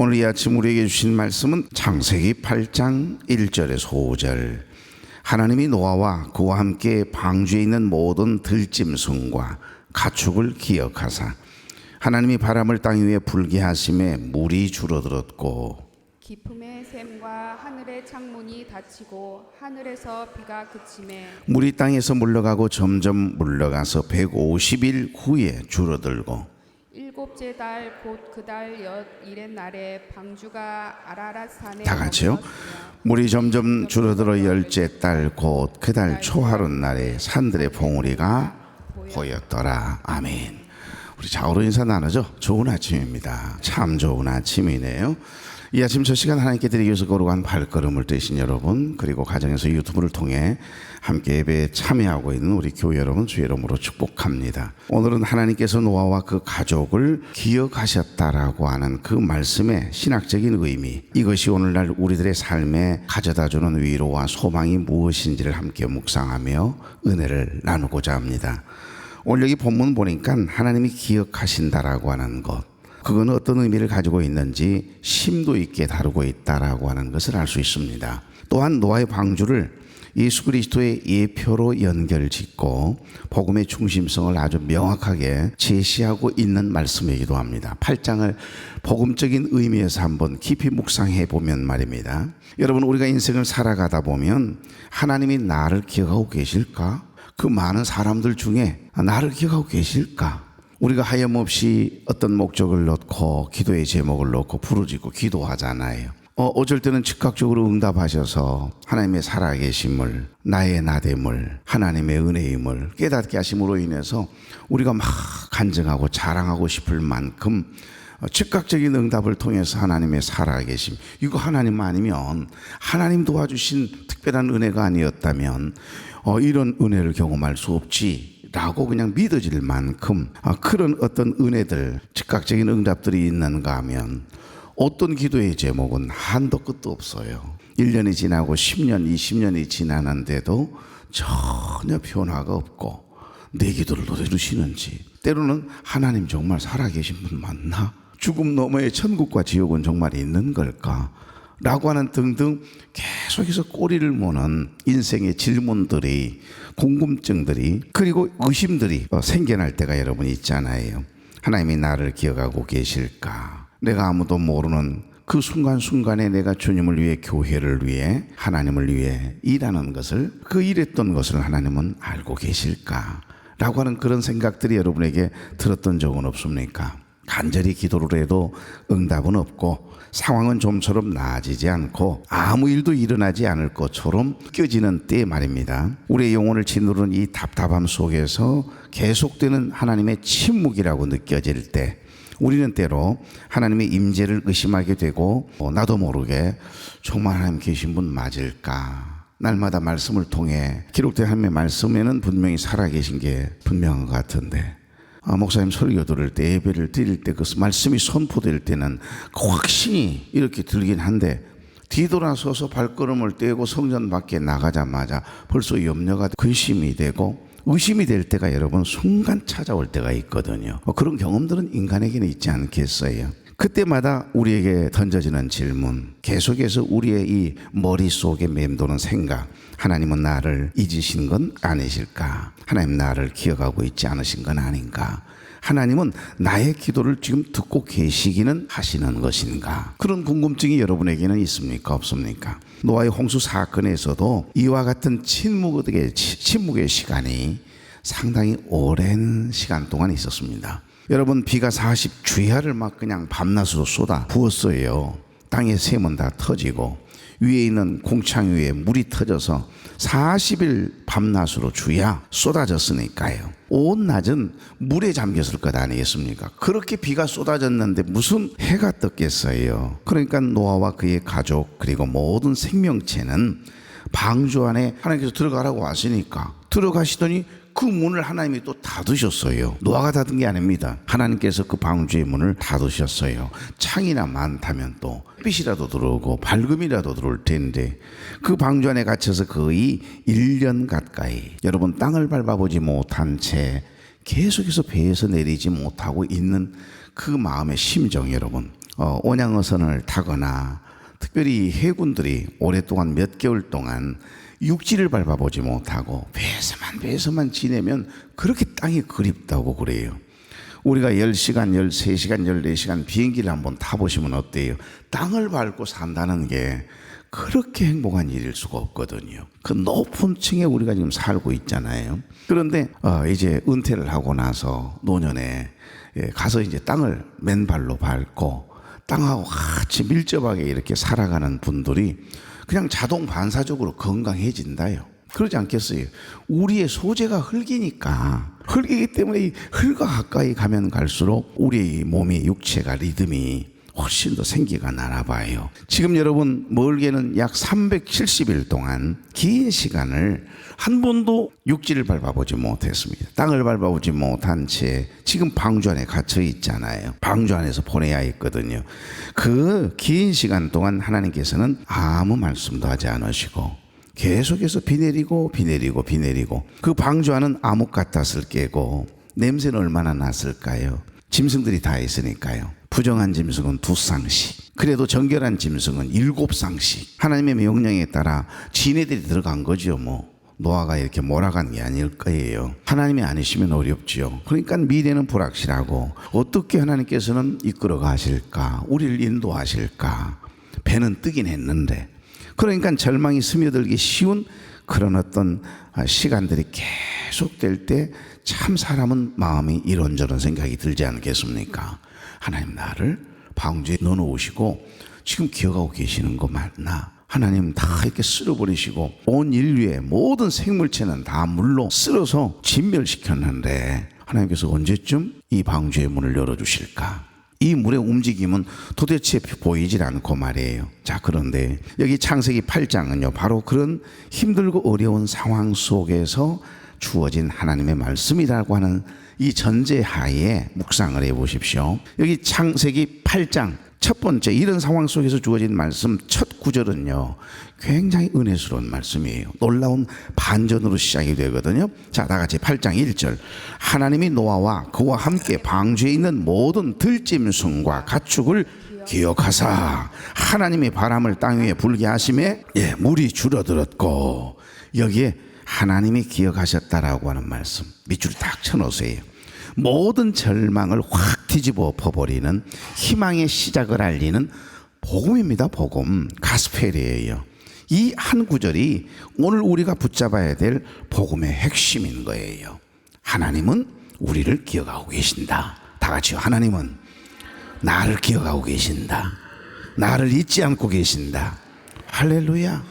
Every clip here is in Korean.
오늘 이 아침 우리에게 주신 말씀은 창세기 8장 1절에서 5절. 하나님이 노아와 그와 함께 방주에 있는 모든 들짐승과 가축을 기억하사 하나님이 바람을 땅 위에 불게 하심에 물이 줄어들었고 깊음의 샘과 하늘의 창문이 닫히고 하늘에서 비가 그치매 물이 땅에서 물러가고 점점 물러가서 150일 후에 줄어들고 일곱째 달 곧 그 달 일의 날에 방주가 아라랏 산에 다 같이요. 머물렀으며 물이 점점 줄어들어 열째 달 곧 그 달 초하룻 날에 산들의 봉우리가 보였더라. 아멘. 우리 좌우로 인사 나누죠. 좋은 아침입니다. 참 좋은 아침이네요. 이 아침 저 시간 하나님께 드리기 위해서 걸어간 발걸음을 떼신 여러분, 그리고 가정에서 유튜브를 통해 함께 예배에 참여하고 있는 우리 교회 여러분 주의 이름으로 축복합니다. 오늘은 하나님께서 노아와 그 가족을 기억하셨다라고 하는 그 말씀의 신학적인 의미, 이것이 오늘날 우리들의 삶에 가져다주는 위로와 소망이 무엇인지를 함께 묵상하며 은혜를 나누고자 합니다. 오늘 여기 본문 보니까 하나님이 기억하신다라고 하는 것, 그거는 어떤 의미를 가지고 있는지 심도 있게 다루고 있다라고 하는 것을 알 수 있습니다. 또한 노아의 방주를 예수 그리스도의 예표로 연결짓고 복음의 중심성을 아주 명확하게 제시하고 있는 말씀이기도 합니다. 8장을 복음적인 의미에서 한번 깊이 묵상해 보면 말입니다. 여러분, 우리가 인생을 살아가다 보면 하나님이 나를 기억하고 계실까? 그 많은 사람들 중에 나를 기억하고 계실까? 우리가 하염없이 어떤 목적을 넣고 기도의 제목을 넣고 부르짖고 기도하잖아요. 어쩔 때는 즉각적으로 응답하셔서 하나님의 살아계심을, 나의 나됨을, 하나님의 은혜임을 깨닫게 하심으로 인해서 우리가 막 간증하고 자랑하고 싶을 만큼 즉각적인 응답을 통해서 하나님의 살아계심, 이거 하나님 아니면, 하나님 도와주신 특별한 은혜가 아니었다면 이런 은혜를 경험할 수 없지 라고 그냥 믿어질 만큼 그런 어떤 은혜들, 즉각적인 응답들이 있는가 하면 어떤 기도의 제목은 한도 끝도 없어요. 1년이 지나고 10년, 20년이 지나는데도 전혀 변화가 없고 내 기도를 들으시는지, 때로는 하나님 정말 살아계신 분 맞나? 죽음 너머의 천국과 지옥은 정말 있는 걸까? 라고 하는 등등 계속해서 꼬리를 무는 인생의 질문들이, 궁금증들이, 그리고 의심들이 생겨날 때가 여러분 있잖아요. 하나님이 나를 기억하고 계실까? 내가 아무도 모르는 그 순간순간에 내가 주님을 위해, 교회를 위해, 하나님을 위해 일하는 것을, 그 일했던 것을 하나님은 알고 계실까? 라고 하는 그런 생각들이 여러분에게 들었던 적은 없습니까? 간절히 기도를 해도 응답은 없고 상황은 좀처럼 나아지지 않고 아무 일도 일어나지 않을 것처럼 느껴지는 때 말입니다. 우리의 영혼을 짓누르는 이 답답함 속에서 계속되는 하나님의 침묵이라고 느껴질 때 우리는 때로 하나님의 임재를 의심하게 되고 나도 모르게 정말 하나님 계신 분 맞을까? 날마다 말씀을 통해 기록된 하나님의 말씀에는 분명히 살아계신 게 분명한 것 같은데 목사님 설교 들을 때, 예배를 드릴 때 그 말씀이 선포될 때는 확신이 이렇게 들긴 한데 뒤돌아서서 발걸음을 떼고 성전 밖에 나가자마자 벌써 염려가, 근심이 되고 의심이 될 때가 여러분 순간 찾아올 때가 있거든요. 그런 경험들은 인간에게는 있지 않겠어요? 그때마다 우리에게 던져지는 질문, 계속해서 우리의 이 머릿속에 맴도는 생각, 하나님은 나를 잊으신 건 아니실까? 하나님 나를 기억하고 있지 않으신 건 아닌가? 하나님은 나의 기도를 지금 듣고 계시기는 하시는 것인가? 그런 궁금증이 여러분에게는 있습니까? 없습니까? 노아의 홍수 사건에서도 이와 같은 침묵의 시간이 상당히 오랜 시간 동안 있었습니다. 여러분, 비가 40주야를 막 그냥 밤낮으로 쏟아 부었어요. 땅의 샘은 다 터지고 위에 있는 공창 위에 물이 터져서 40일 밤낮으로 주야 쏟아졌으니까요. 온 낮은 물에 잠겼을 것 아니겠습니까? 그렇게 비가 쏟아졌는데 무슨 해가 떴겠어요. 그러니까 노아와 그의 가족 그리고 모든 생명체는 방주 안에 하나님께서 들어가라고 왔으니까 들어가시더니 그 문을 하나님이 또 닫으셨어요. 노아가 닫은 게 아닙니다. 하나님께서 그 방주의 문을 닫으셨어요. 창이나 많다면 또 햇빛이라도 들어오고 밝음이라도 들어올 텐데 그 방주 안에 갇혀서 거의 1년 가까이 여러분 땅을 밟아보지 못한 채 계속해서 배에서 내리지 못하고 있는 그 마음의 심정 여러분 온양어선을 타거나 특별히 해군들이 오랫동안 몇 개월 동안 육지를 밟아보지 못하고 배에서만 지내면 그렇게 땅이 그립다고 그래요. 우리가 10시간, 13시간, 14시간 비행기를 한번 타보시면 어때요? 땅을 밟고 산다는 게 그렇게 행복한 일일 수가 없거든요. 그 높은 층에 우리가 지금 살고 있잖아요. 그런데 이제 은퇴를 하고 나서 노년에 가서 이제 땅을 맨발로 밟고 땅하고 같이 밀접하게 이렇게 살아가는 분들이 그냥 자동 반사적으로 건강해진다요. 그러지 않겠어요? 우리의 소재가 흙이니까, 흙이기 때문에 이 흙과 가까이 가면 갈수록 우리의 몸의 육체가 리듬이 훨씬 더 생기가 나나 봐요. 지금 여러분 멀게는 약 370일 동안 긴 시간을 한 번도 육지를 밟아보지 못했습니다. 땅을 밟아보지 못한 채 지금 방주 안에 갇혀 있잖아요. 방주 안에서 보내야 했거든요. 그 긴 시간 동안 하나님께서는 아무 말씀도 하지 않으시고 계속해서 비 내리고 그 방주 안은 암흑 같았을 깨고 냄새는 얼마나 났을까요? 짐승들이 다 있으니까요. 부정한 짐승은 2쌍씩, 그래도 정결한 짐승은 7쌍씩 하나님의 명령에 따라 지네들이 들어간 거죠. 노아가 이렇게 몰아간 게 아닐 거예요. 하나님이 아니시면 어렵죠. 그러니까 미래는 불확실하고 어떻게 하나님께서는 이끌어 가실까, 우리를 인도하실까. 배는 뜨긴 했는데, 그러니까 절망이 스며들기 쉬운 그런 어떤 시간들이 계속될 때 참 사람은 마음이 이런저런 생각이 들지 않겠습니까? 하나님 나를 방주에 넣어놓으시고 지금 기억하고 계시는 거 맞나? 하나님 다 이렇게 쓸어버리시고 온 인류의 모든 생물체는 다 물로 쓸어서 진멸시켰는데 하나님께서 언제쯤 이 방주의 문을 열어주실까? 이 물의 움직임은 도대체 보이질 않고 말이에요. 자, 그런데 여기 창세기 8장은요 바로 그런 힘들고 어려운 상황 속에서 주어진 하나님의 말씀이라고 하는 이 전제하에 묵상을 해보십시오. 여기 창세기 8장 첫 번째 이런 상황 속에서 주어진 말씀 첫 구절은요 굉장히 은혜스러운 말씀이에요. 놀라운 반전으로 시작이 되거든요. 자, 다같이 8장 1절 하나님이 노아와 그와 함께 방주에 있는 모든 들짐승과 가축을 기억하사 하나님이 바람을 땅 위에 불게 하심에 물이 줄어들었고, 여기에 하나님이 기억하셨다라고 하는 말씀 밑줄을 딱 쳐놓으세요. 모든 절망을 확 뒤집어 엎어버리는 희망의 시작을 알리는 복음입니다. 복음, 가스펠이에요. 이 한 구절이 오늘 우리가 붙잡아야 될 복음의 핵심인 거예요. 하나님은 우리를 기억하고 계신다. 다 같이요. 하나님은 나를 기억하고 계신다. 나를 잊지 않고 계신다. 할렐루야.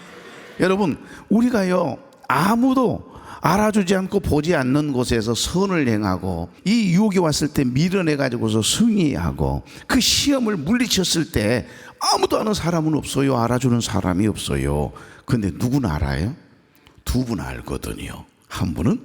여러분, 우리가요 아무도 알아주지 않고 보지 않는 곳에서 선을 행하고 이 유혹이 왔을 때 밀어내가지고서 승리하고 그 시험을 물리쳤을 때 아무도 아는 사람은 없어요. 알아주는 사람이 없어요. 근데 누구는 알아요? 두 분 알거든요. 한 분은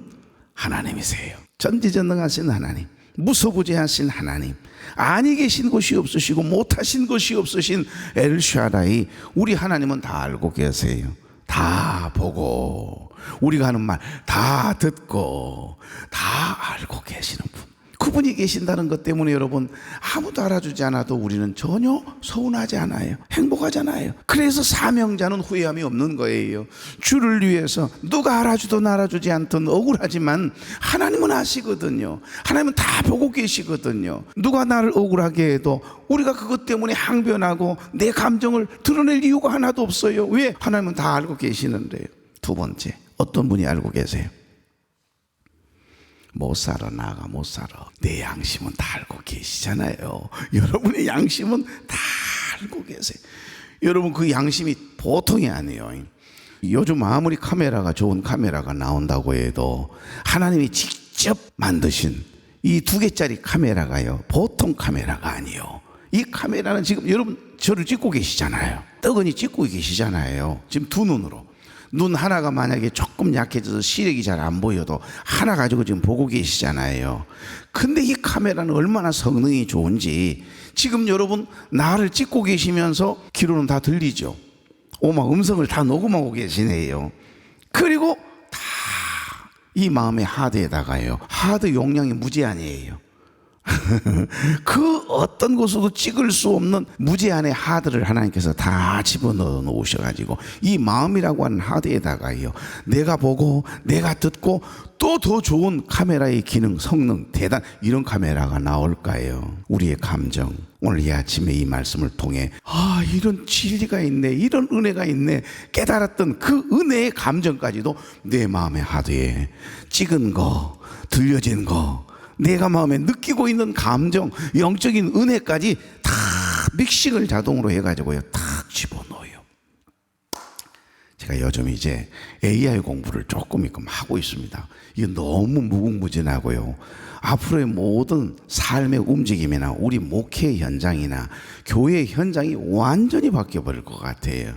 하나님이세요. 전지전능하신 하나님, 무소부재하신 하나님, 아니 계신 것이 없으시고 못하신 것이 없으신 엘샤다이, 우리 하나님은 다 알고 계세요. 다 보고 우리가 하는 말 다 듣고 다 알고 계시는 분, 그분이 계신다는 것 때문에 여러분 아무도 알아주지 않아도 우리는 전혀 서운하지 않아요. 행복하잖아요. 그래서 사명자는 후회함이 없는 거예요. 주를 위해서 누가 알아주든 알아주지 않든 억울하지만 하나님은 아시거든요. 하나님은 다 보고 계시거든요. 누가 나를 억울하게 해도 우리가 그것 때문에 항변하고 내 감정을 드러낼 이유가 하나도 없어요. 왜? 하나님은 다 알고 계시는데요. 두 번째, 어떤 분이 알고 계세요? 못 살아, 나가 못 살아. 내 양심은 다 알고 계시잖아요. 여러분의 양심은 다 알고 계세요. 여러분, 그 양심이 보통이 아니에요. 요즘 아무리 카메라가 좋은 카메라가 나온다고 해도 하나님이 직접 만드신 이 2개짜리 카메라가요 보통 카메라가 아니에요. 이 카메라는 지금 여러분 저를 찍고 계시잖아요. 떡은이 찍고 계시잖아요. 지금 두 눈으로. 눈 하나가 만약에 조금 약해져서 시력이 잘 안 보여도 하나 가지고 지금 보고 계시잖아요. 근데 이 카메라는 얼마나 성능이 좋은지 지금 여러분 나를 찍고 계시면서 귀로는 다 들리죠. 오마 음성을 다 녹음하고 계시네요. 그리고 다 이 마음의 하드에다가요, 하드 용량이 무제한이에요. 그 어떤 곳에도 찍을 수 없는 무제한의 하드를 하나님께서 다 집어넣어 놓으셔가지고 이 마음이라고 하는 하드에다가요, 내가 보고 내가 듣고 또 더 좋은 카메라의 기능, 성능, 대단, 이런 카메라가 나올까요? 우리의 감정, 오늘 이 아침에 이 말씀을 통해 이런 진리가 있네, 이런 은혜가 있네 깨달았던 그 은혜의 감정까지도 내 마음의 하드에 찍은 거, 들려진 거, 내가 마음에 느끼고 있는 감정, 영적인 은혜까지 다 믹싱을 자동으로 해가지고요, 탁 집어넣어요. 제가 요즘 이제 AI 공부를 조금 하고 있습니다. 이게 너무 무궁무진하고요. 앞으로의 모든 삶의 움직임이나 우리 목회 현장이나 교회 현장이 완전히 바뀌어버릴 것 같아요.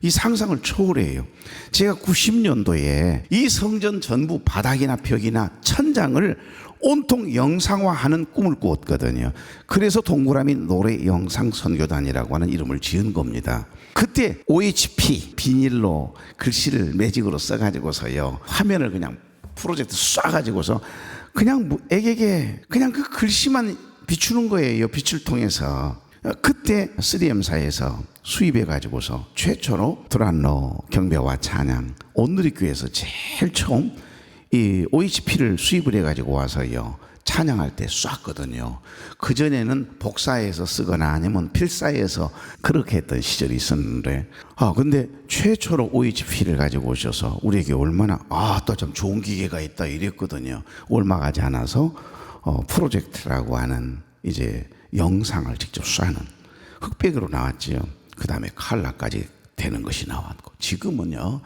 이 상상을 초월해요. 제가 90년도에 이 성전 전부 바닥이나 벽이나 천장을 온통 영상화하는 꿈을 꾸었거든요. 그래서 동그라미 노래 영상 선교단이라고 하는 이름을 지은 겁니다. 그때 OHP 비닐로 글씨를 매직으로 써가지고서요, 화면을 그냥 프로젝트 쏴가지고서 그냥 애게게 그냥 그 글씨만 비추는 거예요. 빛을 통해서. 그때 3M사에서 수입해가지고서 최초로 드란노 경배와 찬양 온누리교회에서 제일 처음 이 OHP를 수입을 해가지고 와서요, 찬양할 때 쐈거든요. 그전에는 복사해서 쓰거나 아니면 필사해서 그렇게 했던 시절이 있었는데, 근데 최초로 OHP를 가지고 오셔서 우리에게 얼마나 또 좀 좋은 기계가 있다 이랬거든요. 얼마 가지 않아서 프로젝트라고 하는 이제 영상을 직접 쏴는 흑백으로 나왔지요. 그 다음에 칼라까지 되는 것이 나왔고, 지금은요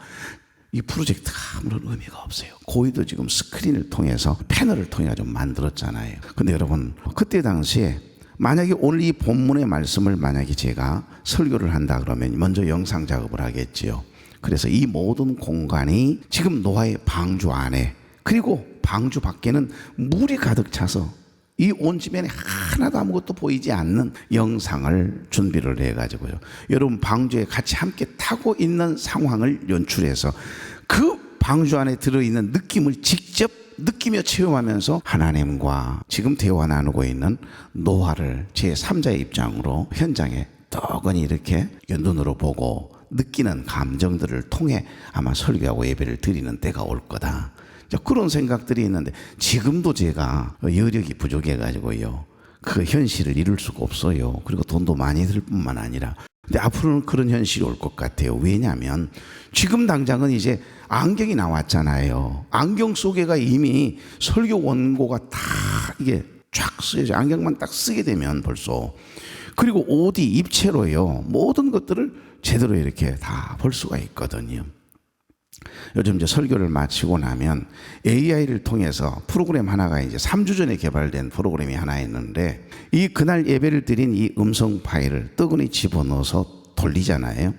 이 프로젝트가 아무런 의미가 없어요. 거의도 지금 스크린을 통해서 패널을 통해 좀 만들었잖아요. 근데 여러분, 그때 당시에 만약에 오늘 이 본문의 말씀을 만약에 제가 설교를 한다 그러면 먼저 영상 작업을 하겠지요. 그래서 이 모든 공간이 지금 노아의 방주 안에, 그리고 방주 밖에는 물이 가득 차서 이 온 지면에 하나도 아무것도 보이지 않는 영상을 준비를 해가지고요, 여러분 방주에 같이 함께 타고 있는 상황을 연출해서 그 방주 안에 들어있는 느낌을 직접 느끼며 체험하면서 하나님과 지금 대화 나누고 있는 노아를 제3자의 입장으로 현장에 떡하니 이렇게 눈으로 보고 느끼는 감정들을 통해 아마 설교하고 예배를 드리는 때가 올 거다, 그런 생각들이 있는데, 지금도 제가 여력이 부족해가지고요, 그 현실을 이룰 수가 없어요. 그리고 돈도 많이 들 뿐만 아니라. 근데 앞으로는 그런 현실이 올 것 같아요. 왜냐하면 지금 당장은 이제 안경이 나왔잖아요. 안경 속에가 이미 설교 원고가 다 이게 쫙 쓰여져. 안경만 딱 쓰게 되면 벌써, 그리고 OD 입체로요, 모든 것들을 제대로 이렇게 다 볼 수가 있거든요. 요즘 이제 설교를 마치고 나면 AI를 통해서 프로그램 하나가 이제 3주 전에 개발된 프로그램이 하나 있는데, 이 그날 예배를 드린 이 음성 파일을 뜨거니 집어넣어서 돌리잖아요.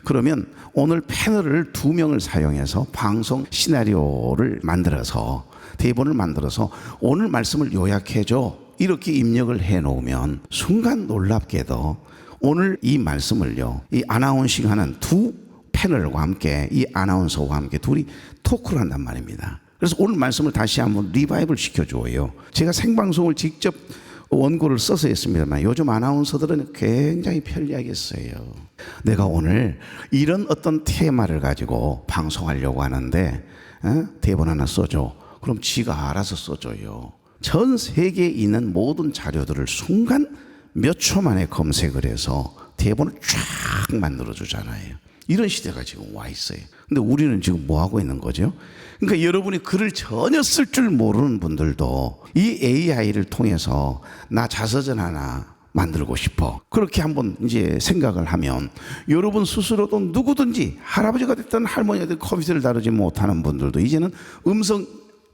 그러면 오늘 패널을 2명을 사용해서 방송 시나리오를 만들어서, 대본을 만들어서 오늘 말씀을 요약해줘, 이렇게 입력을 해 놓으면 순간 놀랍게도 오늘 이 말씀을요, 이 아나운싱 하는 두 패널과 함께, 이 아나운서와 함께 둘이 토크를 한단 말입니다. 그래서 오늘 말씀을 다시 한번 리바이벌 시켜줘요. 제가 생방송을 직접 원고를 써서 했습니다만 요즘 아나운서들은 굉장히 편리하겠어요. 내가 오늘 이런 어떤 테마를 가지고 방송하려고 하는데 대본 하나 써줘. 그럼 지가 알아서 써줘요. 전 세계에 있는 모든 자료들을 순간 몇 초 만에 검색을 해서 대본을 쫙 만들어주잖아요. 이런 시대가 지금 와 있어요. 근데 우리는 지금 뭐 하고 있는 거죠? 그러니까 여러분이 글을 전혀 쓸 줄 모르는 분들도 이 AI를 통해서 나 자서전 하나 만들고 싶어, 그렇게 한번 이제 생각을 하면, 여러분 스스로도 누구든지 할아버지가 됐든 할머니가 됐든 컴퓨터를 다루지 못하는 분들도 이제는 음성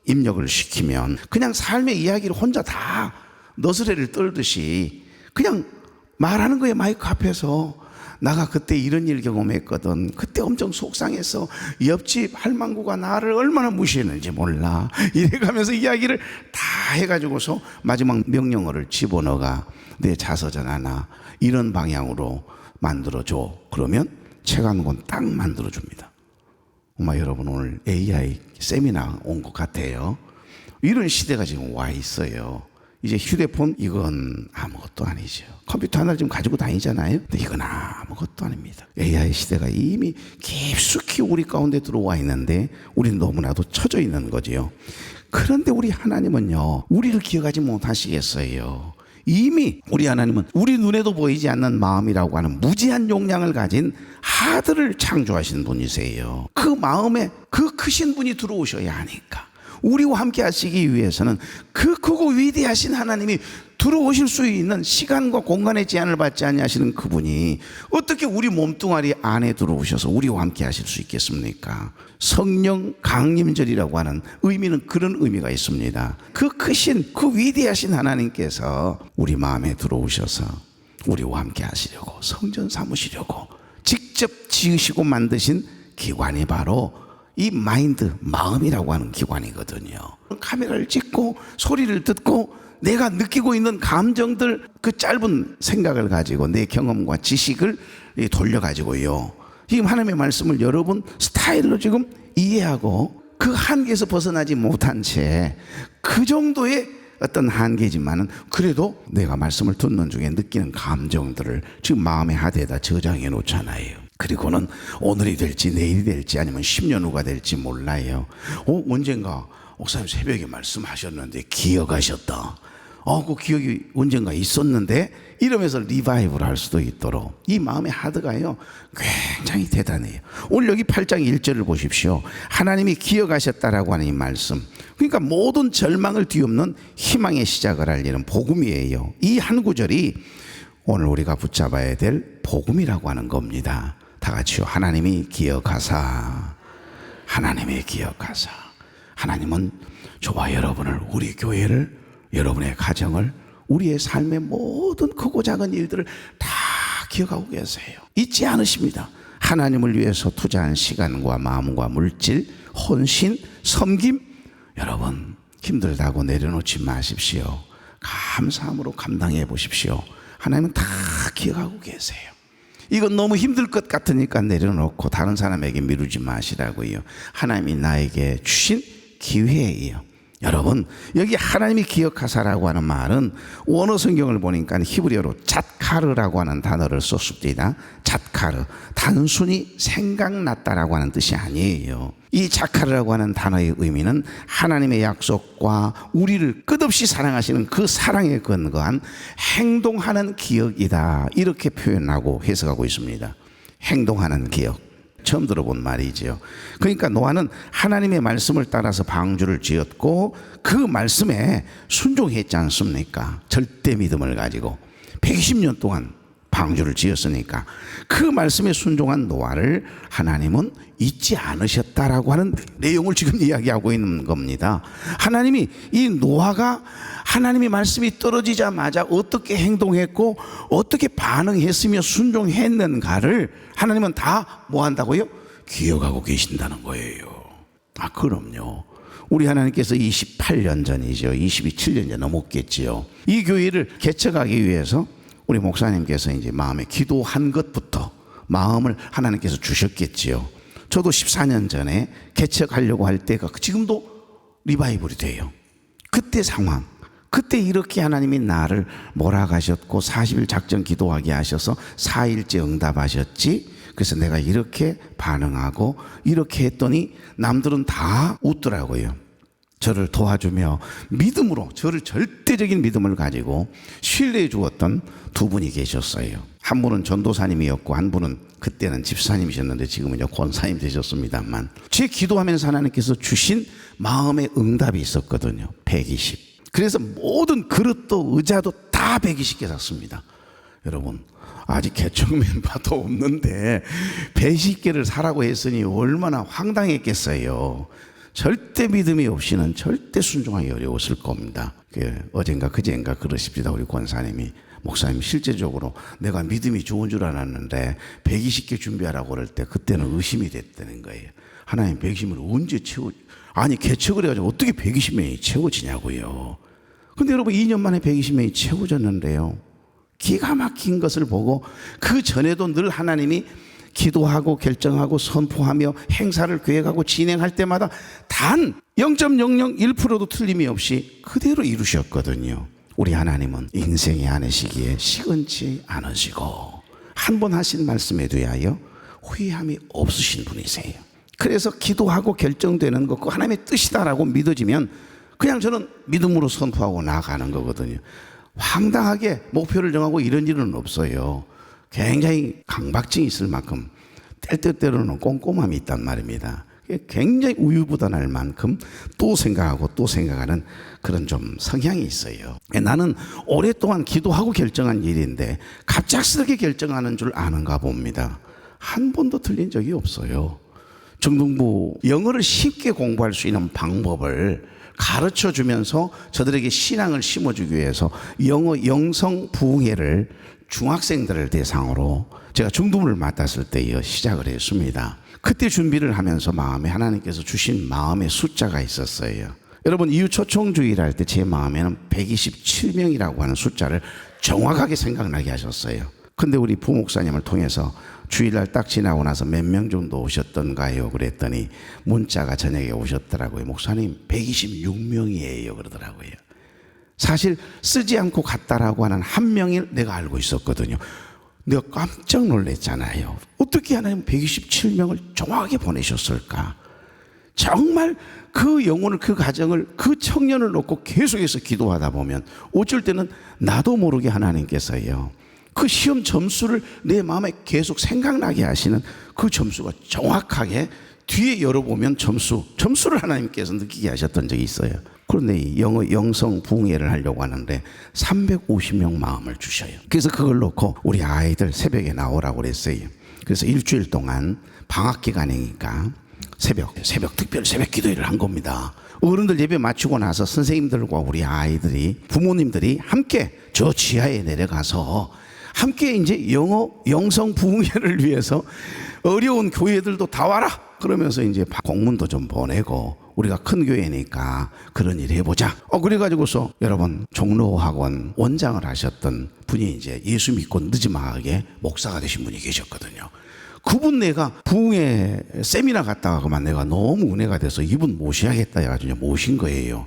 입력을 시키면 그냥 삶의 이야기를 혼자 다 너스레를 떨듯이 그냥 말하는 거예요. 마이크 앞에서. 나가 그때 이런 일 경험했거든. 그때 엄청 속상해서 옆집 할망구가 나를 얼마나 무시했는지 몰라. 이래가면서 이야기를 다 해가지고서 마지막 명령어를 집어넣어가 내 자서전 하나 이런 방향으로 만들어줘. 그러면 책 한 권 딱 만들어줍니다. 엄마 여러분, 오늘 AI 세미나 온 것 같아요. 이런 시대가 지금 와 있어요. 이제 휴대폰 이건 아무것도 아니죠. 컴퓨터 하나를 지금 가지고 다니잖아요. 근데 이건 아무것도 아닙니다. AI 시대가 이미 깊숙이 우리 가운데 들어와 있는데 우리는 너무나도 처져 있는 거지요. 그런데 우리 하나님은요, 우리를 기억하지 못하시겠어요. 이미 우리 하나님은 우리 눈에도 보이지 않는 마음이라고 하는 무제한 용량을 가진 하드를 창조하신 분이세요. 그 마음에 그 크신 분이 들어오셔야 하니까 우리와 함께 하시기 위해서는 그 크고 위대하신 하나님이 들어오실 수 있는 시간과 공간의 제한을 받지 아니하시는 그분이 어떻게 우리 몸뚱아리 안에 들어오셔서 우리와 함께 하실 수 있겠습니까? 성령 강림절이라고 하는 의미는 그런 의미가 있습니다. 그 크신 그 위대하신 하나님께서 우리 마음에 들어오셔서 우리와 함께 하시려고 성전 삼으시려고 직접 지으시고 만드신 기관이 바로 이 마인드, 마음이라고 하는 기관이거든요. 카메라를 찍고 소리를 듣고 내가 느끼고 있는 감정들, 그 짧은 생각을 가지고 내 경험과 지식을 돌려가지고요, 지금 하나님의 말씀을 여러분 스타일로 지금 이해하고 그 한계에서 벗어나지 못한 채 그 정도의 어떤 한계지만은 그래도 내가 말씀을 듣는 중에 느끼는 감정들을 지금 마음의 하드에다 저장해 놓잖아요. 그리고는 오늘이 될지 내일이 될지 아니면 10년 후가 될지 몰라요. 언젠가 목사님 새벽에 말씀하셨는데 기억하셨다. 그 기억이 언젠가 있었는데 이러면서 리바이브를 할 수도 있도록 이 마음의 하드가요 굉장히 대단해요. 오늘 여기 8장 1절을 보십시오. 하나님이 기억하셨다라고 하는 이 말씀, 그러니까 모든 절망을 뒤엎는 희망의 시작을 알리는 복음이에요. 이 한 구절이 오늘 우리가 붙잡아야 될 복음이라고 하는 겁니다. 다 같이요. 하나님이 기억하사. 하나님이 기억하사. 하나님은 저와 여러분을, 우리 교회를, 여러분의 가정을, 우리의 삶의 모든 크고 작은 일들을 다 기억하고 계세요. 잊지 않으십니다. 하나님을 위해서 투자한 시간과 마음과 물질, 헌신, 섬김, 여러분 힘들다고 내려놓지 마십시오. 감사함으로 감당해 보십시오. 하나님은 다 기억하고 계세요. 이건 너무 힘들 것 같으니까 내려놓고 다른 사람에게 미루지 마시라고요. 하나님이 나에게 주신 기회예요. 여러분, 여기 하나님이 기억하사라고 하는 말은 원어 성경을 보니까 히브리어로 잣카르라고 하는 단어를 썼습니다. 잣카르, 단순히 생각났다라고 하는 뜻이 아니에요. 이 잣카르라고 하는 단어의 의미는 하나님의 약속과 우리를 끝없이 사랑하시는 그 사랑에 근거한 행동하는 기억이다, 이렇게 표현하고 해석하고 있습니다. 행동하는 기억, 처음 들어본 말이지요. 그러니까 노아는 하나님의 말씀을 따라서 방주를 지었고 그 말씀에 순종했지 않습니까? 절대 믿음을 가지고 120년 동안 방주를 지었으니까 그 말씀에 순종한 노아를 하나님은 잊지 않으셨다라고 하는 내용을 지금 이야기하고 있는 겁니다. 하나님이 이 노아가 하나님의 말씀이 떨어지자마자 어떻게 행동했고 어떻게 반응했으며 순종했는가를 하나님은 다 뭐 한다고요? 기억하고 계신다는 거예요. 그럼요. 우리 하나님께서 28년 전이죠. 27년 전 넘었겠지요. 이 교회를 개척하기 위해서 우리 목사님께서 이제 마음에 기도한 것부터 마음을 하나님께서 주셨겠지요. 저도 14년 전에 개척하려고 할 때가 지금도 리바이벌이 돼요. 그때 상황, 그때 이렇게 하나님이 나를 몰아가셨고 40일 작전 기도하게 하셔서 4일째 응답하셨지. 그래서 내가 이렇게 반응하고 이렇게 했더니 남들은 다 웃더라고요. 저를 도와주며 믿음으로, 저를 절대적인 믿음을 가지고 신뢰해 주었던 두 분이 계셨어요. 한 분은 전도사님이었고 한 분은 그때는 집사님이셨는데 지금은 권사님 되셨습니다만, 제 기도하면서 하나님께서 주신 마음의 응답이 있었거든요. 120. 그래서 모든 그릇도 의자도 다 120개 샀습니다. 여러분, 아직 개척 멤버도 없는데 120개를 사라고 했으니 얼마나 황당했겠어요. 절대 믿음이 없이는 절대 순종하기 어려웠을 겁니다. 어젠가 그젠가 그러십니다. 우리 권사님이, 목사님 실제적으로 내가 믿음이 좋은 줄 알았는데 120개 준비하라고 그럴 때 그때는 의심이 됐다는 거예요. 하나님 120을 언제 아니 개척을 해가지고 어떻게 120명이 채워지냐고요. 근데 여러분 2년 만에 120명이 채워졌는데요. 기가 막힌 것을 보고 그 전에도 늘 하나님이 기도하고 결정하고 선포하며 행사를 계획하고 진행할 때마다 단 0.001%도 틀림이 없이 그대로 이루셨거든요. 우리 하나님은 인생의 안에 시기에 시건치 않으시고 한 번 하신 말씀에 대하여 후회함이 없으신 분이세요. 그래서 기도하고 결정되는 것, 그 하나님의 뜻이다라고 믿어지면 그냥 저는 믿음으로 선포하고 나아가는 거거든요. 황당하게 목표를 정하고 이런 일은 없어요. 굉장히 강박증이 있을 만큼 때때로는 꼼꼼함이 있단 말입니다. 굉장히 우유부단할 만큼 또 생각하고 또 생각하는 그런 좀 성향이 있어요. 나는 오랫동안 기도하고 결정한 일인데 갑작스럽게 결정하는 줄 아는가 봅니다. 한 번도 틀린 적이 없어요. 중등부 영어를 쉽게 공부할 수 있는 방법을 가르쳐 주면서 저들에게 신앙을 심어주기 위해서 영어 영성 부흥회를 중학생들을 대상으로 제가 중등부를 맡았을 때에 시작을 했습니다. 그때 준비를 하면서 마음에 하나님께서 주신 마음의 숫자가 있었어요. 여러분, 이웃초청주의를 할 때 제 마음에는 127명이라고 하는 숫자를 정확하게 생각나게 하셨어요. 근데 우리 부목사님을 통해서 주일날 딱 지나고 나서 몇 명 정도 오셨던가요? 그랬더니 문자가 저녁에 오셨더라고요. 목사님 126명이에요 그러더라고요. 사실 쓰지 않고 갔다라고 하는 한 명을 내가 알고 있었거든요. 내가 깜짝 놀랐잖아요. 어떻게 하나님 127명을 정확하게 보내셨을까? 정말 그 영혼을, 그 가정을, 그 청년을 놓고 계속해서 기도하다 보면 어쩔 때는 나도 모르게 하나님께서요, 그 시험 점수를 내 마음에 계속 생각나게 하시는 그 점수가 정확하게 뒤에 열어보면 점수를 하나님께서 느끼게 하셨던 적이 있어요. 그런데 이 영어 영성 부흥회를 하려고 하는데 350명 마음을 주셔요. 그래서 그걸 놓고 우리 아이들 새벽에 나오라고 그랬어요. 그래서 일주일 동안 방학 기간이니까 새벽 특별 새벽 기도회를 한 겁니다. 어른들 예배 마치고 나서 선생님들과 우리 아이들이, 부모님들이 함께 저 지하에 내려가서 함께 이제 영어 영성 부흥회를 위해서 어려운 교회들도 다 와라 그러면서 이제 공문도 좀 보내고, 우리가 큰 교회니까 그런 일 해보자. 그래가지고서 여러분, 종로학원 원장을 하셨던 분이 이제 예수 믿고 늦지막하게 목사가 되신 분이 계셨거든요. 그분 내가 부흥회 세미나 갔다가 그만 내가 너무 은혜가 돼서 이분 모셔야겠다 해가지고 모신 거예요.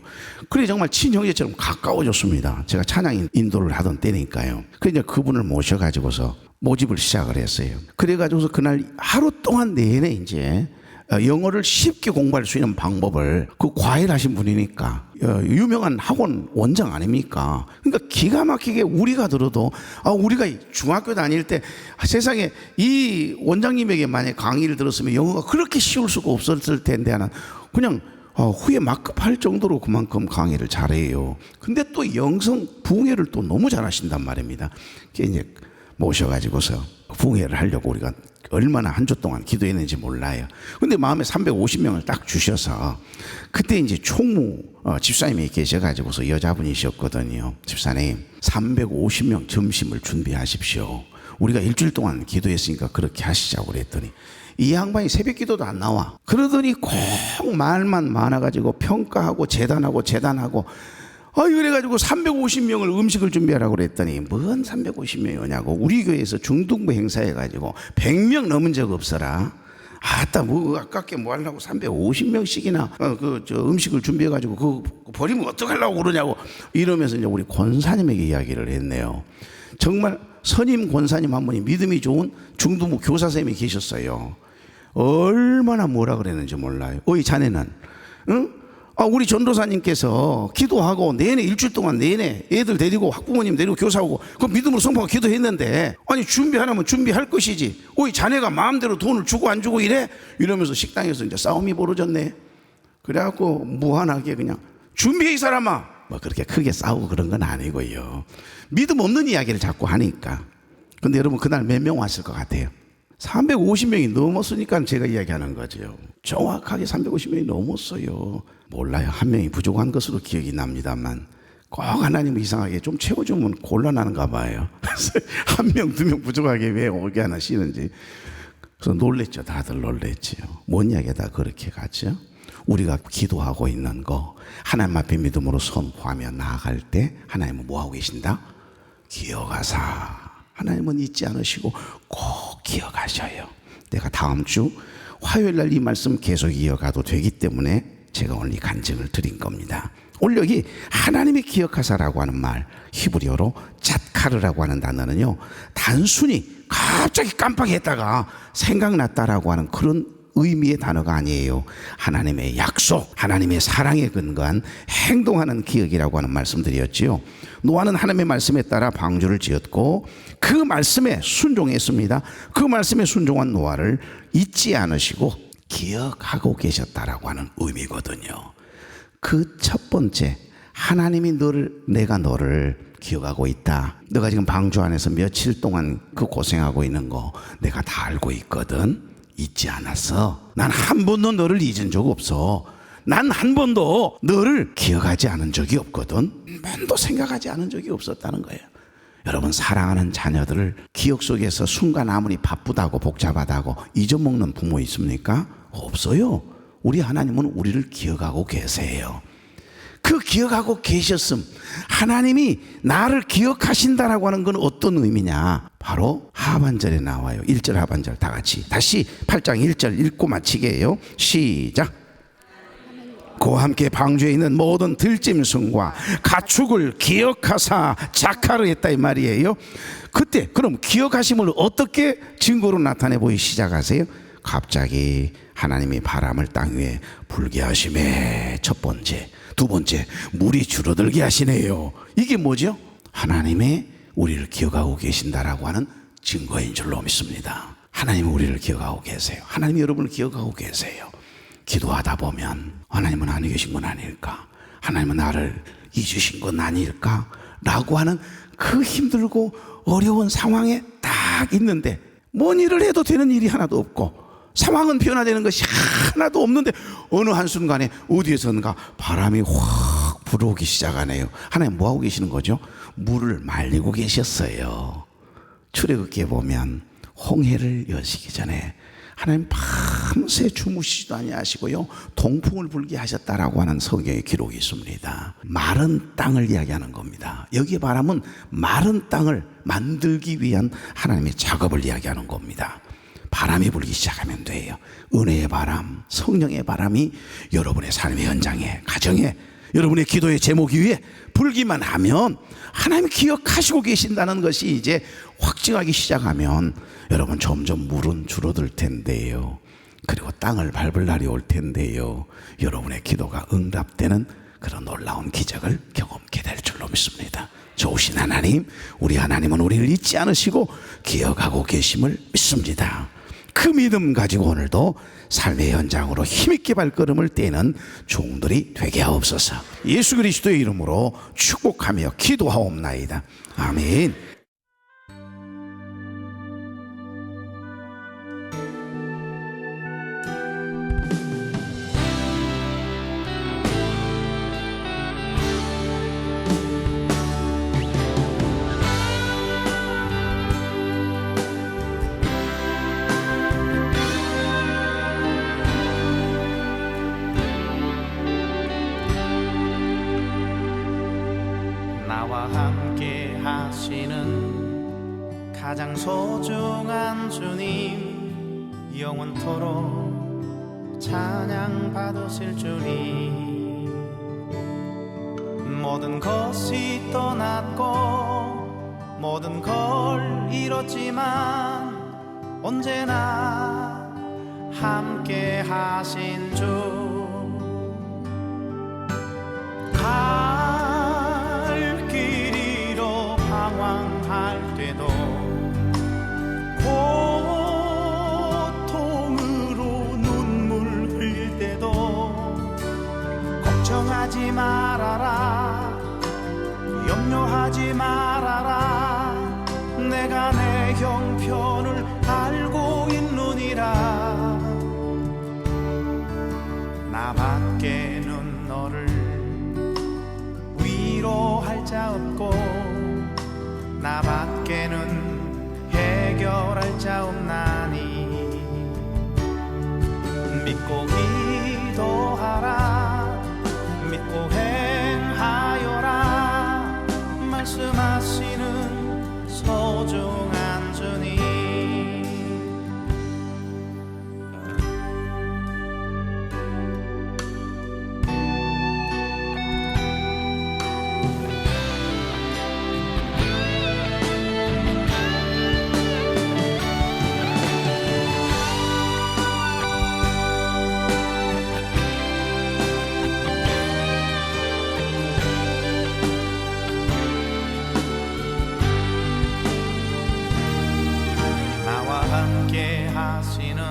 그래 정말 친형제처럼 가까워졌습니다. 제가 찬양 인도를 하던 때니까요. 그래 그분을 모셔가지고서 모집을 시작을 했어요. 그래가지고서 그날 하루 동안 내내 이제 영어를 쉽게 공부할 수 있는 방법을, 그 과외를 하신 분이니까 유명한 학원 원장 아닙니까? 그러니까 기가 막히게 우리가 들어도 우리가 중학교 다닐 때 세상에 이 원장님에게 만약 강의를 들었으면 영어가 그렇게 쉬울 수가 없었을 텐데 하는, 그냥 후에 막급할 정도로 그만큼 강의를 잘해요. 근데 또 영성 부흥회를 또 너무 잘하신단 말입니다. 이제 모셔가지고서 부흥회를 하려고 우리가 얼마나 한 주 동안 기도했는지 몰라요. 근데 마음에 350명을 딱 주셔서, 그때 이제 총무 집사님이 계셔가지고서 여자분이셨거든요. 집사님 350명 점심을 준비하십시오. 우리가 일주일 동안 기도했으니까 그렇게 하시자고 그랬더니 이 양반이 새벽 기도도 안 나와. 그러더니 꼭 말만 많아가지고 평가하고 재단하고 그래가지고 350명을 음식을 준비하라고 그랬더니 뭔 350명이 오냐고. 우리 교회에서 중등부 행사해가지고 100명 넘은 적 없어라. 뭐 아깝게 뭐 하려고 350명씩이나 음식을 준비해가지고 그거 버리면 어떡하려고 그러냐고 이러면서 이제 우리 권사님에게 이야기를 했네요. 정말 선임 권사님 한 분이 믿음이 좋은 중등부 교사쌤이 계셨어요. 얼마나 뭐라 그랬는지 몰라요. 자네는 응? 우리 전도사님께서 기도하고 내내 일주일 동안 내내 애들 데리고 학부모님 데리고 교사하고 그 믿음으로 선포하고 기도했는데, 아니 준비하라면 준비할 것이지 자네가 마음대로 돈을 주고 안 주고 이러면서 식당에서 이제 싸움이 벌어졌네. 그래갖고 무한하게 그냥 준비해 이 사람아, 뭐 그렇게 크게 싸우고 그런 건 아니고요. 믿음 없는 이야기를 자꾸 하니까. 근데 여러분, 그날 몇 명 왔을 것 같아요? 350명이 넘었으니까 제가 이야기하는 거죠. 정확하게 350명이 넘었어요. 몰라요. 한 명이 부족한 것으로 기억이 납니다만 꼭 하나님은 이상하게 좀 채워주면 곤란한가 봐요. 한 명, 두 명 부족하게 왜 오게 하시는지. 그래서 놀랬죠. 다들 놀랬죠. 뭔 이야기가 다 그렇게 갔죠. 우리가 기도하고 있는 거 하나님 앞에 믿음으로 선포하며 나아갈 때 하나님은 뭐하고 계신다? 기억하사. 하나님은 잊지 않으시고 꼭 기억하셔요. 내가 다음 주 화요일 날 이 말씀 계속 이어가도 되기 때문에 제가 오늘 이 간증을 드린 겁니다. 오늘 여기 하나님이 기억하사라고 하는 말, 히브리어로 잣카르라고 하는 단어는요, 단순히 갑자기 깜빡했다가 생각났다라고 하는 그런 의미의 단어가 아니에요. 하나님의 약속, 하나님의 사랑에 근거한 행동하는 기억이라고 하는 말씀드렸지요. 노아는 하나님의 말씀에 따라 방주를 지었고 그 말씀에 순종했습니다. 그 말씀에 순종한 노아를 잊지 않으시고 기억하고 계셨다라고 하는 의미거든요. 그 첫 번째, 하나님이 내가 너를 기억하고 있다. 너가 지금 방주 안에서 며칠 동안 그 고생하고 있는 거 내가 다 알고 있거든. 잊지 않았어. 난 한 번도 너를 잊은 적 없어. 난 한 번도 너를 기억하지 않은 적이 없거든. 한 번도 생각하지 않은 적이 없었다는 거예요. 여러분, 사랑하는 자녀들을 기억 속에서 순간 아무리 바쁘다고 복잡하다고 잊어먹는 부모 있습니까? 없어요. 우리 하나님은 우리를 기억하고 계세요. 그 기억하고 계셨음, 하나님이 나를 기억하신다라고 하는 건 어떤 의미냐? 바로 하반절에 나와요. 1절 하반절 다 같이 다시 8장 1절 읽고 마치게 해요. 시작. 그와 함께 방주에 있는 모든 들짐승과 가축을 기억하사 잣카르 했다 이 말이에요. 그때 그럼 기억하심을 어떻게 증거로 나타내 보이기 시작하세요? 갑자기 하나님이 바람을 땅 위에 불게 하심에 첫 번째, 두 번째, 물이 줄어들게 하시네요. 이게 뭐죠? 하나님이 우리를 기억하고 계신다라고 하는 증거인 줄로 믿습니다. 하나님은 우리를 기억하고 계세요. 하나님이 여러분을 기억하고 계세요. 기도하다 보면 하나님은 안 계신 건 아닐까? 하나님은 나를 잊으신 건 아닐까? 라고 하는 그 힘들고 어려운 상황에 딱 있는데 뭔 일을 해도 되는 일이 하나도 없고 상황은 변화되는 것이 하나도 없는데 어느 한순간에 어디에선가 바람이 확 불어오기 시작하네요. 하나님 뭐하고 계시는 거죠? 물을 말리고 계셨어요. 출애굽기에 보면 홍해를 여시기 전에 하나님 밤새 주무시지도 아니하시고요, 동풍을 불게 하셨다라고 하는 성경의 기록이 있습니다. 마른 땅을 이야기하는 겁니다. 여기에 바람은 마른 땅을 만들기 위한 하나님의 작업을 이야기하는 겁니다. 바람이 불기 시작하면 돼요. 은혜의 바람, 성령의 바람이 여러분의 삶의 현장에, 가정에, 여러분의 기도의 제목 위에 불기만 하면 하나님 기억하시고 계신다는 것이 이제 확증하기 시작하면 여러분 점점 물은 줄어들 텐데요. 그리고 땅을 밟을 날이 올 텐데요. 여러분의 기도가 응답되는 그런 놀라운 기적을 경험하게 될 줄로 믿습니다. 좋으신 하나님, 우리 하나님은 우리를 잊지 않으시고 기억하고 계심을 믿습니다. 그 믿음 가지고 오늘도 삶의 현장으로 힘있게 발걸음을 떼는 종들이 되게 하옵소서. 예수 그리스도의 이름으로 축복하며 기도하옵나이다. 아멘. 나와 함께 하시는 가장 소중한 주님, 영원토록 찬양 받으실 주님. 모든 것이 떠났고 모든 걸 잃었지만 언제나 함께 하신 주. 갈 길 잃어 방황할 때도 고통으로 눈물 흘릴 때도 걱정하지 말아라, 염려하지 말아라, 내가 내 형편을 알고 있느니라. 나밖에는 너를 위로할 자 없고 나밖에는 해결할 자 없나니 믿고 기도하라, 믿고 행하여라, 말씀하시는 소중한 주님. 함께 하시는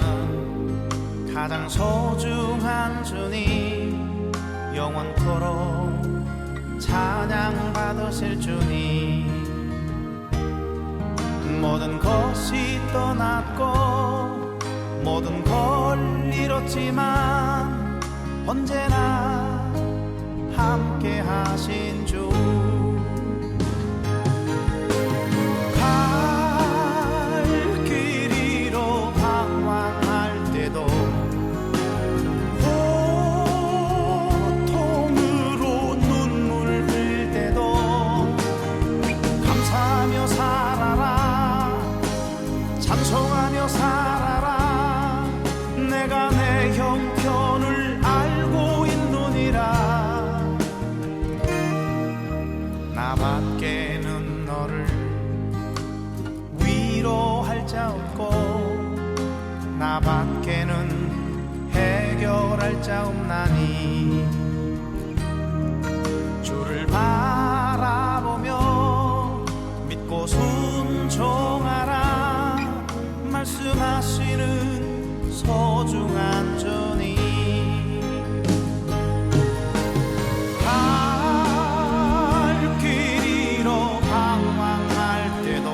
가장 소중한 주님, 영원토록 찬양 받으실 주님. 모든 것이 떠났고 모든 걸 잃었지만 언제나 함께 하신 주. 갈 길 잃어 방황할 때도 고통으로 눈물 흘릴 때도 감사하며 살아라, 찬송하며 살아라. 내가 내 형편을 알고 있느니라. 나밖에는 너를 위로할 자 없고 나밖에는 해결할 자 없나니. 주를 바라보며 믿고 순종하라. 말씀하시는 소중한 주님. 갈 길 잃어 방황할 때도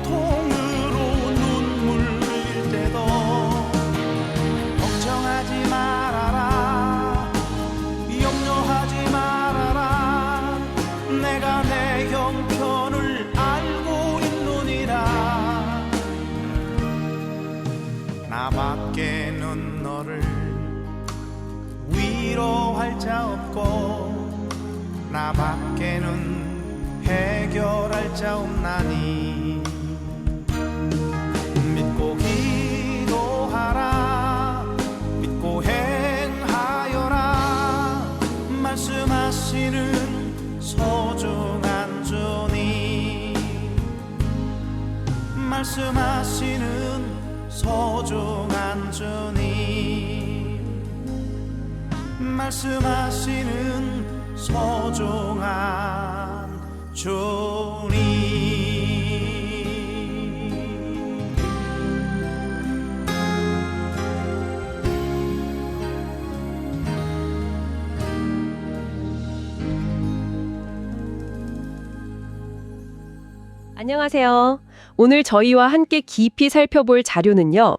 고통으로 눈물 흘릴 때도 걱정하지 말아라, 염려하지 말아라. 내가 내 형편을 알고 있느니라. 나밖에는 너를 위로할 자 없고 나밖에는 해결할 자 없나니. 믿고 기도하라, 믿고 행하여라. 말씀하시는 소중한 주님, 말씀하시는 소중한 주님, 말씀하시는 소중한 주님. 안녕하세요. 오늘 저희와 함께 깊이 살펴볼 자료는요.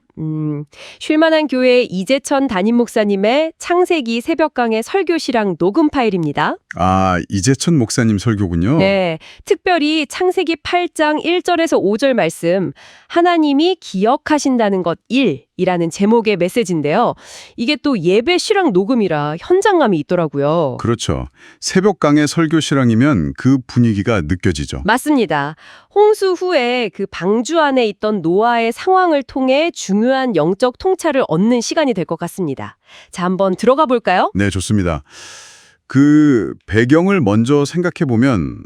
쉴만한 교회 이재천 담임 목사님의 창세기 새벽강의 설교시랑 녹음 파일입니다. 아, 이재천 목사님 설교군요. 네, 특별히 창세기 8장 1절에서 5절 말씀 하나님이 기억하신다는 것 1이라는 제목의 메시지인데요. 이게 또 예배 실황 녹음이라 현장감이 있더라고요. 그렇죠. 새벽강의 설교시랑이면 그 분위기가 느껴지죠. 맞습니다. 홍수 후에 그 방주 안에 있던 노아의 상황을 통해 중요한 영적 통찰을 얻는 시간이 될 것 같습니다. 자, 한번 들어가 볼까요? 네, 좋습니다. 그 배경을 먼저 생각해 보면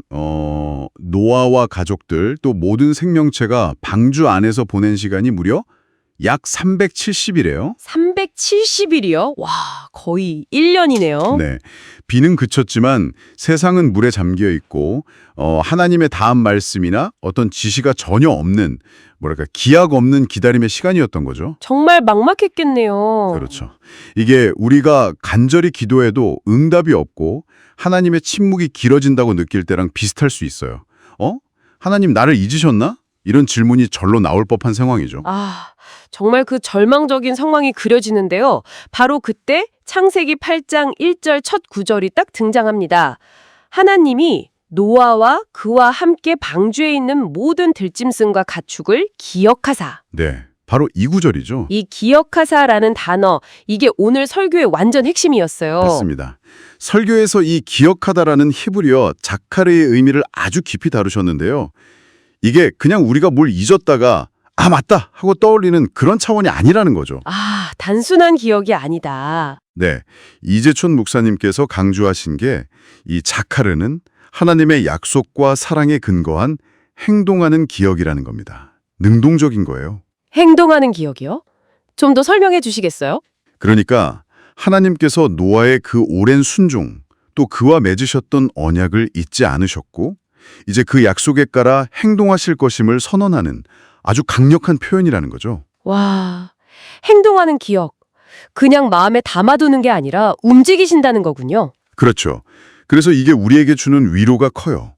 노아와 가족들 또 모든 생명체가 방주 안에서 보낸 시간이 무려 약 370일이에요. 370일이요? 와, 거의 1년이네요. 네. 비는 그쳤지만 세상은 물에 잠겨 있고 하나님의 다음 말씀이나 어떤 지시가 전혀 없는 뭐랄까 기약 없는 기다림의 시간이었던 거죠. 정말 막막했겠네요. 그렇죠. 이게 우리가 간절히 기도해도 응답이 없고 하나님의 침묵이 길어진다고 느낄 때랑 비슷할 수 있어요. 하나님 나를 잊으셨나? 이런 질문이 절로 나올 법한 상황이죠. 아, 정말 그 절망적인 상황이 그려지는데요. 바로 그때 창세기 8장 1절 첫 구절이 딱 등장합니다. 하나님이 노아와 그와 함께 방주에 있는 모든 들짐승과 가축을 기억하사. 네, 바로 이 구절이죠. 이 기억하사라는 단어, 이게 오늘 설교의 완전 핵심이었어요. 맞습니다. 설교에서 이 기억하다라는 히브리어 자카르의 의미를 아주 깊이 다루셨는데요. 이게 그냥 우리가 뭘 잊었다가 아 맞다 하고 떠올리는 그런 차원이 아니라는 거죠. 아, 단순한 기억이 아니다. 네, 이재촌 목사님께서 강조하신 게 이 자카르는 하나님의 약속과 사랑에 근거한 행동하는 기억이라는 겁니다. 능동적인 거예요. 행동하는 기억이요? 좀 더 설명해 주시겠어요? 그러니까 하나님께서 노아의 그 오랜 순종, 또 그와 맺으셨던 언약을 잊지 않으셨고 이제 그 약속에 따라 행동하실 것임을 선언하는 아주 강력한 표현이라는 거죠. 와, 행동하는 기억. 그냥 마음에 담아두는 게 아니라 움직이신다는 거군요. 그렇죠. 그래서 이게 우리에게 주는 위로가 커요.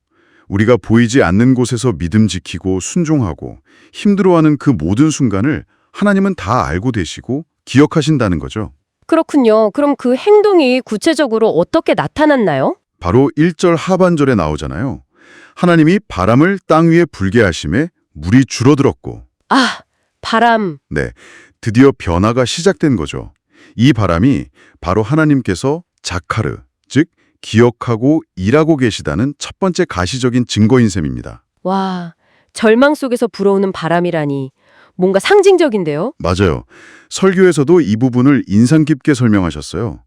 우리가 보이지 않는 곳에서 믿음 지키고 순종하고 힘들어하는 그 모든 순간을 하나님은 다 알고 계시고 기억하신다는 거죠. 그렇군요. 그럼 그 행동이 구체적으로 어떻게 나타났나요? 바로 1절 하반절에 나오잖아요. 하나님이 바람을 땅 위에 불게 하심에 물이 줄어들었고, 아, 바람. 네, 드디어 변화가 시작된 거죠. 이 바람이 바로 하나님께서 자카르, 즉 기억하고 일하고 계시다는 첫 번째 가시적인 증거인 셈입니다. 와, 절망 속에서 불어오는 바람이라니. 뭔가 상징적인데요? 맞아요. 설교에서도 이 부분을 인상 깊게 설명하셨어요.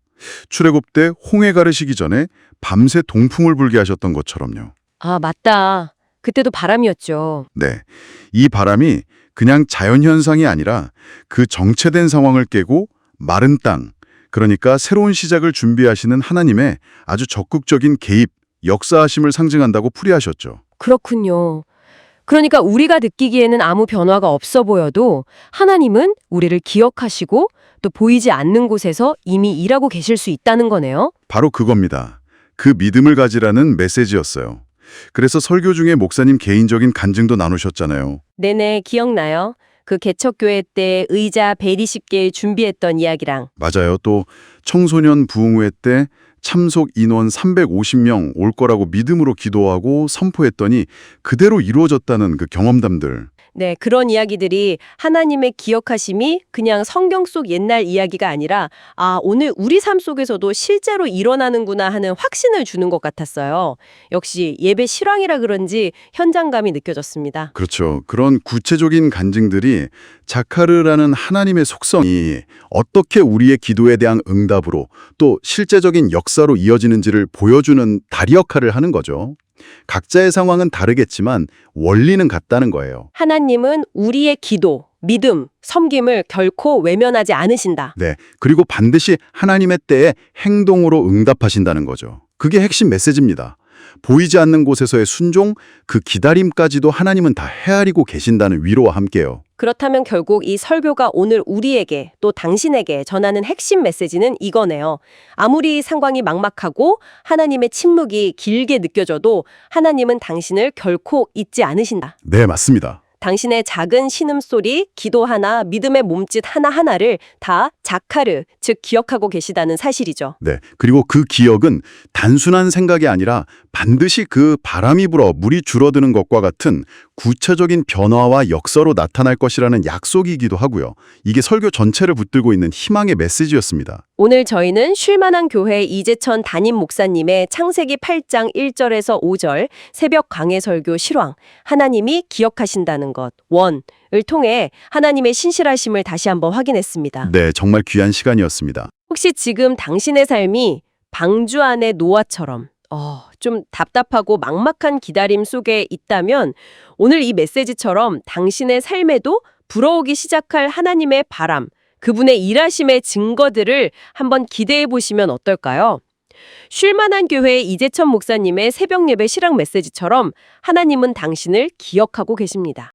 출애굽 때 홍해 가르시기 전에 밤새 동풍을 불게 하셨던 것처럼요. 아, 맞다. 그때도 바람이었죠. 네, 이 바람이 그냥 자연현상이 아니라 그 정체된 상황을 깨고 마른 땅, 그러니까 새로운 시작을 준비하시는 하나님의 아주 적극적인 개입, 역사하심을 상징한다고 풀이하셨죠. 그렇군요. 그러니까 우리가 느끼기에는 아무 변화가 없어 보여도 하나님은 우리를 기억하시고 또 보이지 않는 곳에서 이미 일하고 계실 수 있다는 거네요. 바로 그겁니다. 그 믿음을 가지라는 메시지였어요. 그래서 설교 중에 목사님 개인적인 간증도 나누셨잖아요. 네네, 기억나요. 그 개척교회 때 의자 120개 준비했던 이야기랑. 맞아요. 또 청소년 부흥회 때 참석 인원 350명 올 거라고 믿음으로 기도하고 선포했더니 그대로 이루어졌다는 그 경험담들. 네, 그런 이야기들이 하나님의 기억하심이 그냥 성경 속 옛날 이야기가 아니라 아, 오늘 우리 삶 속에서도 실제로 일어나는구나 하는 확신을 주는 것 같았어요. 역시 예배 실황이라 그런지 현장감이 느껴졌습니다. 그렇죠. 그런 구체적인 간증들이 자카르라는 하나님의 속성이 어떻게 우리의 기도에 대한 응답으로 또 실제적인 역사로 이어지는지를 보여주는 다리 역할을 하는 거죠. 각자의 상황은 다르겠지만 원리는 같다는 거예요. 하나님은 우리의 기도, 믿음, 섬김을 결코 외면하지 않으신다. 네. 그리고 반드시 하나님의 때에 행동으로 응답하신다는 거죠. 그게 핵심 메시지입니다. 보이지 않는 곳에서의 순종, 그 기다림까지도 하나님은 다 헤아리고 계신다는 위로와 함께요. 그렇다면 결국 이 설교가 오늘 우리에게 또 당신에게 전하는 핵심 메시지는 이거네요. 아무리 상황이 막막하고 하나님의 침묵이 길게 느껴져도 하나님은 당신을 결코 잊지 않으신다. 네, 맞습니다. 당신의 작은 신음소리, 기도 하나, 믿음의 몸짓 하나하나를 다 자카르, 즉 기억하고 계시다는 사실이죠. 네. 그리고 그 기억은 단순한 생각이 아니라 반드시 그 바람이 불어 물이 줄어드는 것과 같은 구체적인 변화와 역사로 나타날 것이라는 약속이기도 하고요. 이게 설교 전체를 붙들고 있는 희망의 메시지였습니다. 오늘 저희는 쉴만한 교회 이재천 담임 목사님의 창세기 8장 1절에서 5절 새벽 강해 설교 실황, 하나님이 기억하신다는 것, 원을 통해 하나님의 신실하심을 다시 한번 확인했습니다. 네, 정말 귀한 시간이었습니다. 혹시 지금 당신의 삶이 방주 안의 노아처럼 좀 답답하고 막막한 기다림 속에 있다면 오늘 이 메시지처럼 당신의 삶에도 불어오기 시작할 하나님의 바람, 그분의 일하심의 증거들을 한번 기대해 보시면 어떨까요? 쉴만한 교회의 이재천 목사님의 새벽 예배 실황 메시지처럼 하나님은 당신을 기억하고 계십니다.